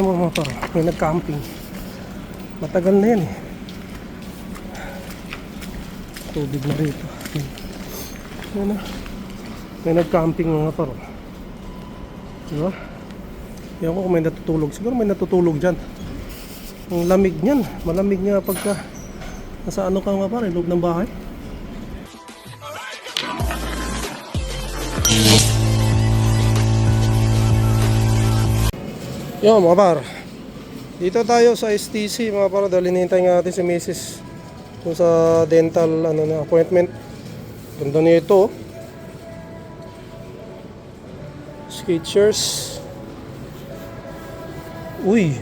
Mga par, may nag-camping. Matagal na yan eh. Tubig na rito. Yan na. May nag-camping mga par. Diba? Yan ko kung may natutulog. Siguro may natutulog dyan. Ang lamig niyan. Malamig nga pagka nasa ano ka mga par, loob ng bahay. Yo mga par, dito tayo sa STC mga par, dahil hinihintay nga natin si Mrs. kung sa dental appointment. Ganda niya ito. Skechers. Uy,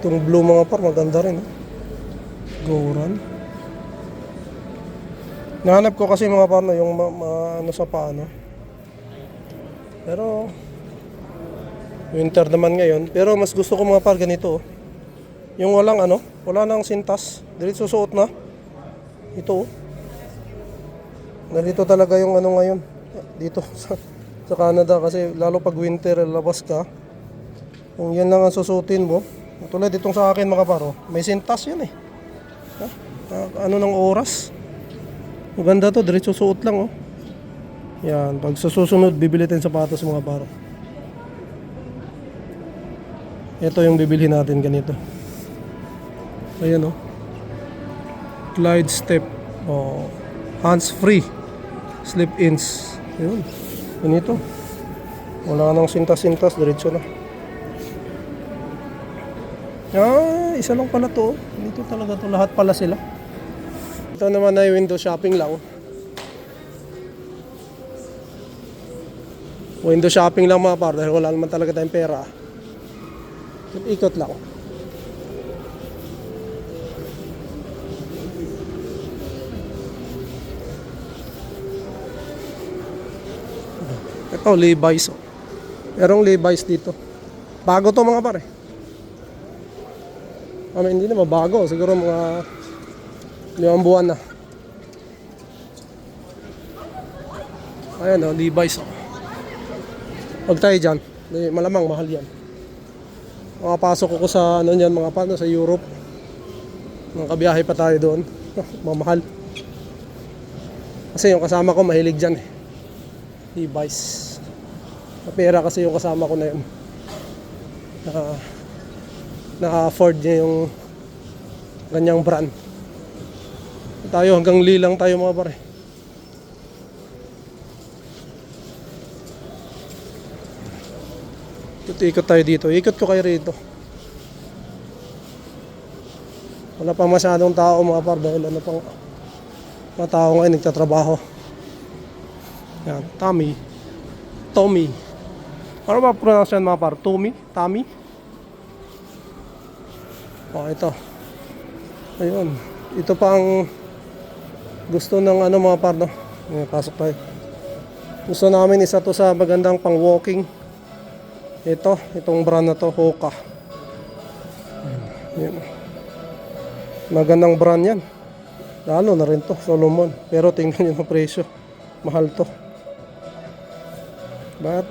itong blue mga par, maganda rin. Go Run. Nahanap ko kasi mga par na yung ano sa paano. Pero winter naman ngayon, pero mas gusto ko mga par ganito. Yung walang wala nang sintas, diretso suot na. Ito. Narito talaga yung ngayon dito sa Canada, kasi lalo pag winter labas ka, kung yan lang ang susutin mo. Tulad itong sa akin mga par, may sintas yan eh. Ng oras. Maganda to, diretso suot lang Yan, pag sa susunod bibili tayong sapatos mga par. Ito yung bibili natin ganito. Ayan Glide step. Hands free. Slip ins. Ayun. Ganito. Wala nang sintas-sintas, diretso na. Isa lang pala to. Dito talaga to, lahat pala sila. Ito naman ay window shopping lang. Window shopping lang mga par, dahil wala naman talaga tayong pera. Ikot lang. Ito Levi's. Merong Levi's dito. Bago to mga pare. Hindi naman bago. Siguro mga 5 buwan na. Ayan Levi's. Pag tayo dyan, malamang mahal yan. Makapasok ako sa mga paano sa Europe. Nakabiyahe pa tayo doon. Mamahal. Kasi yung kasama ko mahilig dyan Levi's. Pera kasi yung kasama ko na yun. Naka-afford niya yung ganyang brand. Tayo hanggang lilang tayo mga pare. Ikot tayo dito. Ikot ko kayo rito. Wala pa masyadong tao mga par, dahil pang mga tao ngayon nagtatrabaho. Yan, Tommy. Ano ba pronounce yan mga par? Tommy? Ito. Ayun. Ito pa ang gusto ng mga par pasok tayo. Gusto namin isa to sa magandang pang walking. Itong brand na to, Hoka. Yan. Magandang brand yan. Lalo na rin to, Solomon. Pero tingnan nyo yung presyo. Mahal to. But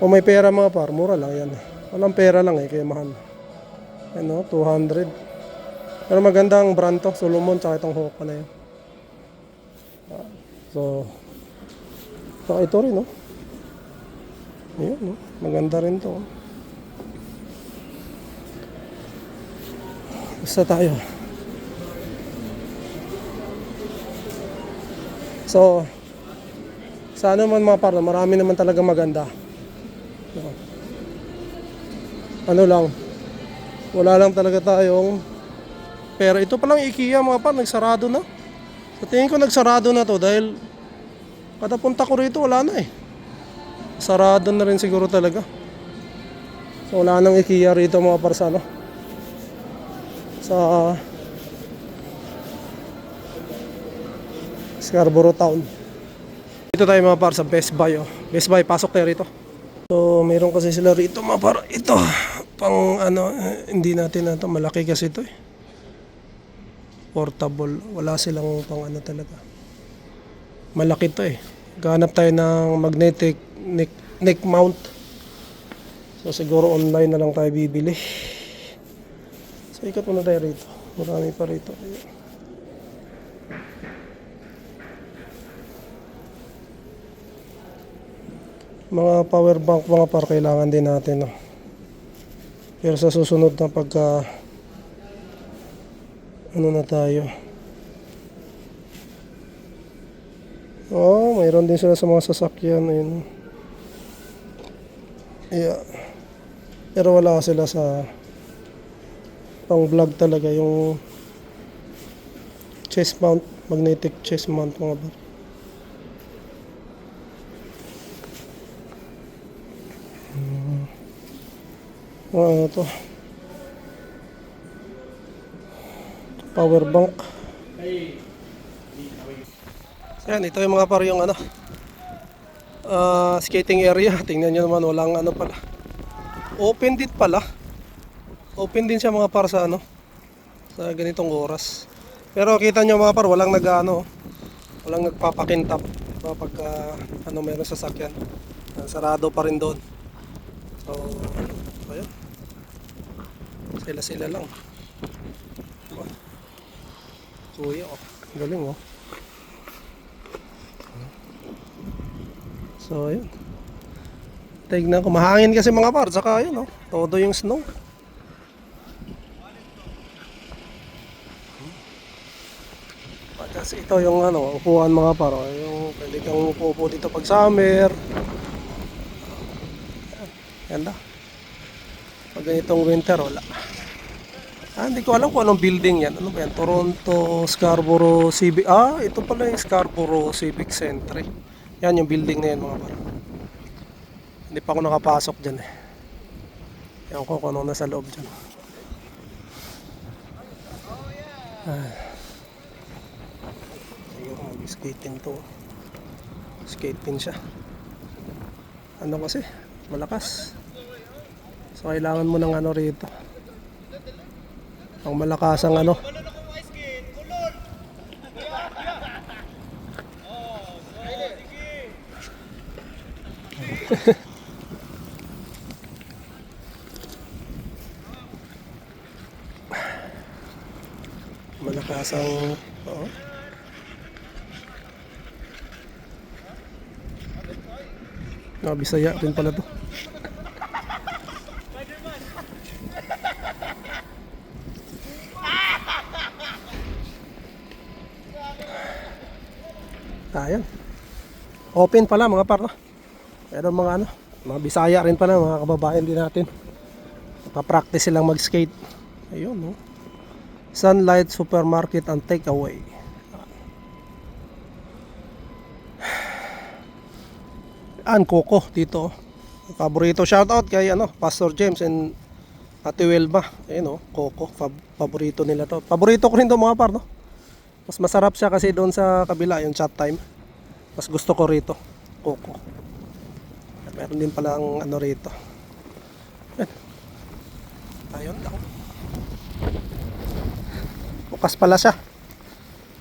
kung may pera mga par, mura lang yan. Walang pera lang kaya mahal. 200. Pero magandang brand to, Solomon, tsaka itong Hoka na yan. So ito rin Ayan, maganda rin to. Basta tayo. So sa man mga par, marami naman talaga maganda. Lang, wala lang talaga tayong pera. Ito palang IKEA mga par, nagsarado na. Sa tingin ko nagsarado na to, dahil kada punta ko rito wala na sarado na rin siguro talaga. So wala nang IKEA rito mga par sa Scarborough Town. Dito tayo mga par sa Best Buy. Best Buy, pasok tayo rito. So meron kasi sila rito mga par. Ito pang hindi natin malaki kasi ito portable. Wala silang pang talaga. Malaki to Ganap tayo ng magnetic neck mount. So siguro online na lang tayo bibili. So ikot muna tayo rito. Marami pa rito. Mga power bank mga par kailangan din natin, no? Pero sa susunod na pagka ano na tayo. Oh, mayroon din sila sa mga sasakyan. Ayun. Yeah. Pero wala sila sa pang vlog talaga, yung chest mount, magnetic chest mount mga bar. Ano to? Power bank. So yan, ito yung mga par yung ano, skating area. Tingnan nyo naman, walang ano pala. Open din pala. Open din siya mga par sa ano, sa ganitong oras. Pero kita nyo mga par, walang nag-ano, walang nagpapakintap kapag ano meron sa sasakyan. Sarado pa rin doon. So, ayun. Sila lang. Kuya, oh. Galing, oh. So, ayun. Tignan ko, mahangin kasi mga par, saka ayun, oh. Todo yung snow. Kasi ito yung ano, upuan mga par, oh. Yung pwede kang upo dito pag summer. Ganda. Pag ganitong winter, wala. Hindi ko alam kung anong building yan. Ano ba yan? Toronto, Scarborough Civic. Ito pala yung Scarborough Civic Center. Yan yung building na yan mga par. Hindi pa ako nakapasok dyan eh. Yan ko kung ano nasa loob dyan. Siguro mag-skating to. Skating siya. Ano kasi? Malakas. So kailangan mo ng ano rito. Ang malakasang ano. Malakasang Bisaya rin pala to. Ayan. Open pala mga par, no? Pero mga ano, mga Bisaya rin pala, mga kababayan din natin. Pa-practice silang mag-skate. Ayun, no? Sunlight Supermarket and Takeaway. Coco dito. Paborito, shout out kay ano, Pastor James and Ate Welma. Ayun, no? Coco, paborito nila to. Paborito ko rin to mga par, no? Mas masarap siya kasi doon sa kabila, yung chat time. Mas gusto ko rito, Coco. Meron din pala ang ano rito. Ayun lang. Bukas pala siya.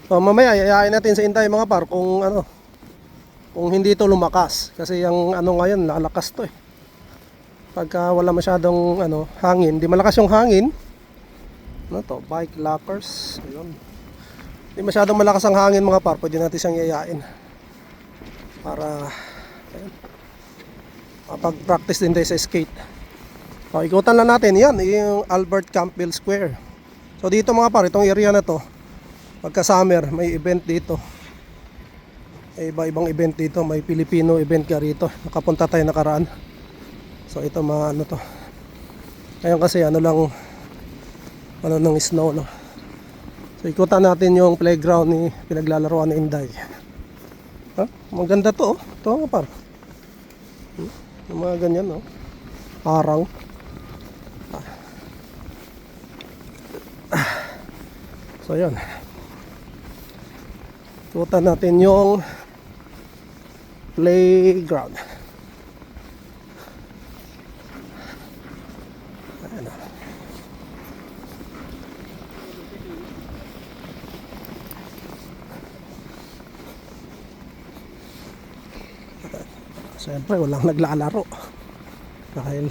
So, mamaya yayain natin sa Intay mga par kung ano, kung hindi ito lumakas. Kasi yung ano ngayon, lalakas to eh. Pagka wala masyadong ano, hangin, di malakas yung hangin. Ano to? Bike lockers. Ayun. Di masyadong malakas ang hangin mga par, pwede natin siyang yayain. Para ayun, mapag-practice din tayo sa skate. So, ikutan lang natin yan, yung Albert Campbell Square. So dito mga par, itong area na to, pagka summer may event dito, iba-ibang event dito, may Filipino event ka rito, nakapunta tayo nakaraan. So ito mga ano to, ngayon kasi ano lang, ano ng snow, no? So ikutan natin yung playground ni pinaglalaroan ni Inday. Maganda to, oh. Ito mga par, yung mga ganyan, no? Parang so yun, ikutan natin yung playground. Ayan. Siyempre walang naglalaro. Dahil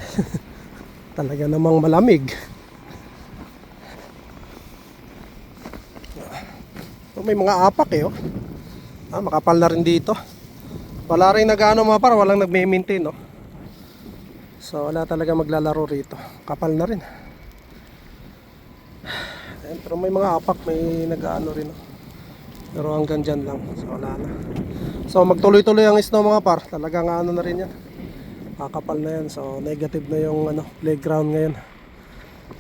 talaga namang malamig. So, may mga apak eh, oh. Makapal na rin dito. Wala rin nag-ano mga par, walang nagme-maintain, no? So wala talaga maglalaro rito. Kapal na rin. Ayan, pero may mga apak, may nag-ano rin, no? Pero hanggang dyan lang. So wala na. So magtuloy-tuloy ang snow mga par. Talagang ano na rin yan. Kakapal na yan. So negative na yung ano, playground ngayon.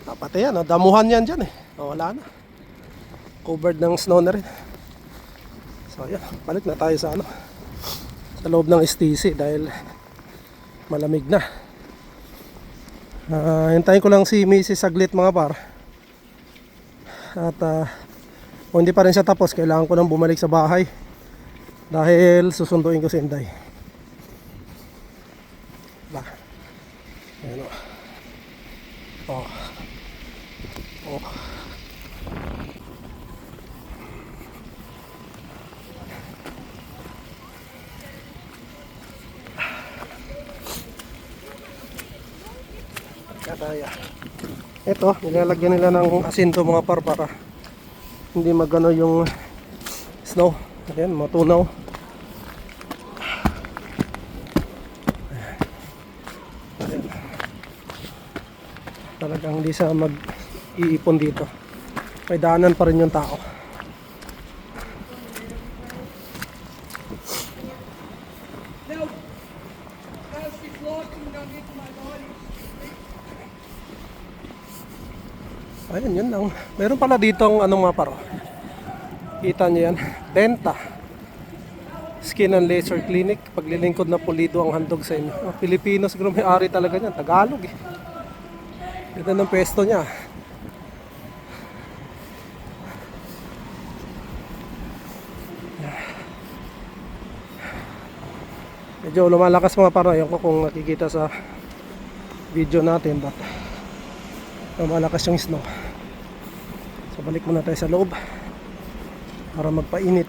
Pati yan, oh, damuhan yan dyan eh. So wala na. Covered ng snow na rin. So yan, balik na tayo sa ano, sa loob ng STC dahil malamig na. Hintayin ko lang si Mrs. saglit mga par. At kung hindi pa rin siya tapos, kailangan ko nang bumalik sa bahay dahil susunduin ko si Inday. Ayan o. Oh. Oh. Kataya. Ito, nilalagyan nila ng asin to mga par para hindi magano yung snow. Ayan, matunaw. Ayan. Talagang hindi siya mag-iipon dito. May daanan pa rin yung tao. Ayun, yun lang. Meron pala ditong anong mga paro. Kita nyo yan. Benta. Skin and Laser Clinic. Paglilingkod na pulido ang handog sa inyo. Pilipino siguro may-ari talaga yan. Tagalog eh. Ito ng pwesto niya. Medyo lumalakas mga paro. Ayun ko kung nakikita sa video natin. But lumalakas yung snow. So balik muna tayo sa loob para magpainit.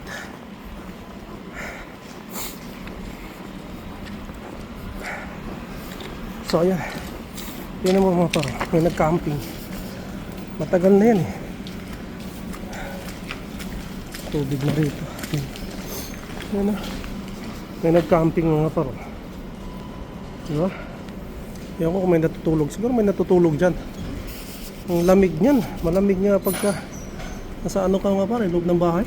So ayan, yun mo mga paro, may nag-camping. Matagal na yan eh. Tubig na rito. Ayan na, may nag-camping mga paro. Diba? Ewan ko kung may natutulog. Siguro may natutulog dyan. Ang lamig niyan, malamig nga pagka nasa ano ka nga pare, loob ng bahay.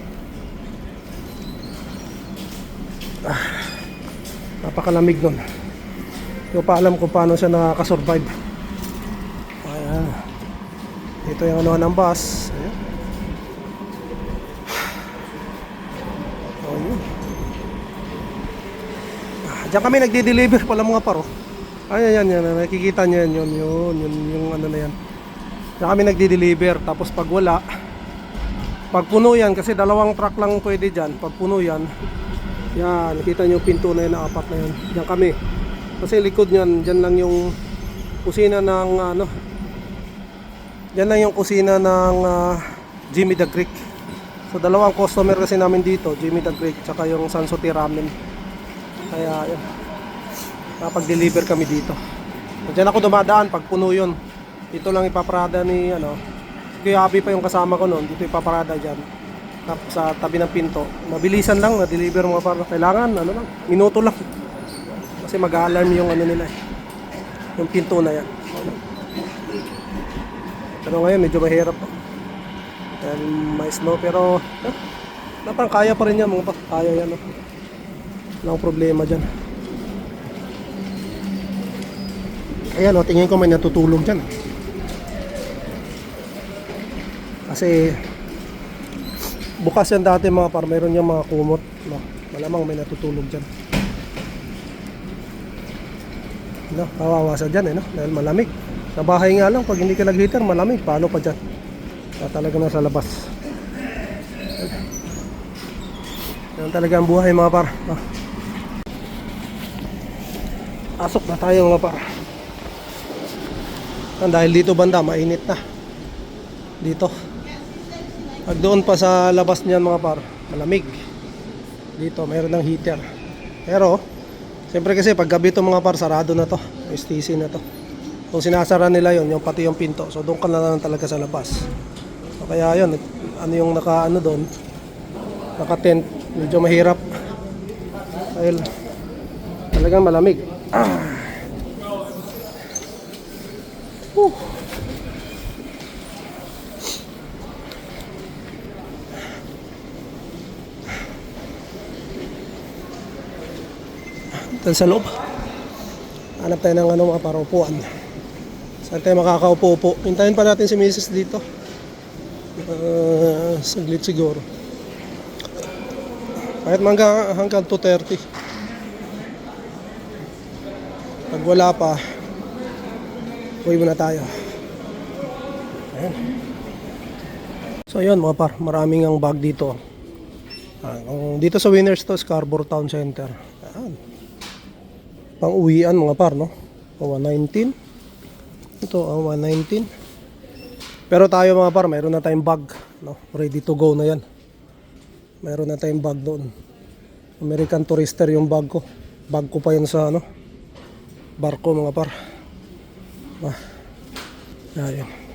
Napakalamig nun. Hindi ko pa alam kung paano siya nakakasurvive. Ayan. Dito yung ano ng bus. Ayan. Oh, yun. Diyan kami nagde-deliver pala mga paro. Ayan, yan, nakikita nyo yan, yun, yung ano na yan. Diyan kami nagdi-deliver, tapos pag wala, pag puno yan, kasi dalawang truck lang pwede dyan, pag puno yan, yan, nakita nyo yung pinto na yun, na apat na yun, diyan kami. Kasi likod nyan, dyan lang yung kusina ng, ano, dyan lang yung kusina ng Jimmy the Greek. So dalawang customer kasi namin dito, Jimmy the Greek, tsaka yung Sansote Ramen. Kaya, yun, napag-deliver kami dito. Diyan ako dumadaan, pag puno yun. Dito lang ipaparada ni ano, Kuya Abi pa yung kasama ko noon. Dito ipaparada dyan sa tabi ng pinto. Mabilisan lang na-deliver mga para. Kailangan ano lang, minuto lang. Kasi mag-alarm yung ano nila eh, yung pinto na yan. Pero ngayon medyo mahirap pa dahil may snow. Pero natang kaya pa rin yan mga pa. Kaya yan, no? Walang problema dyan. Ayan o, tingin ko may natutulog dyan. Kasi bukas yan dati mga par, mayroon yung mga kumot, no? Malamang may natutulog dyan. No, kawawa sa dyan eh, no? Dahil malamig. Sa bahay nga lang, pag hindi ka nag-heater, malamig. Paano pa dyan? Talaga nasa labas. Yan talaga ang buhay mga par, no? Asok na tayo mga par. Dahil dito banda, mainit na. Dito. Pag doon pa sa labas niyan mga par, malamig. Dito mayroon ng heater. Pero Siyempre kasi pag gabi to mga par, sarado na to. STC na to. Kung sinasara nila yon, yung pati yung pinto. So doon ka na lang talaga sa labas. So, kaya yun, ano yung naka doon, naka tent, medyo mahirap. Dahil talagang malamig. Whew. Dito sa loob. Hanap tayo ng mga parupuan. Saan tayo makakaupo-upo? Hintayin pa natin si Mrs. dito. Saglit siguro. Kahit hanggang 2:30. Pag wala pa, uwi muna tayo. Ayan. So yun mga par, maraming ang bag dito. Dito sa Winners to, Scarborough Town Center. Ayan. Pang uwian mga par, no? 119. Ito, 119. Pero tayo mga par, mayroon na tayong bag, no? Ready to go na yan. Mayroon na tayong bag doon. American Tourister yung bag ko. Bag ko pa yan sa barko mga par. Ayun.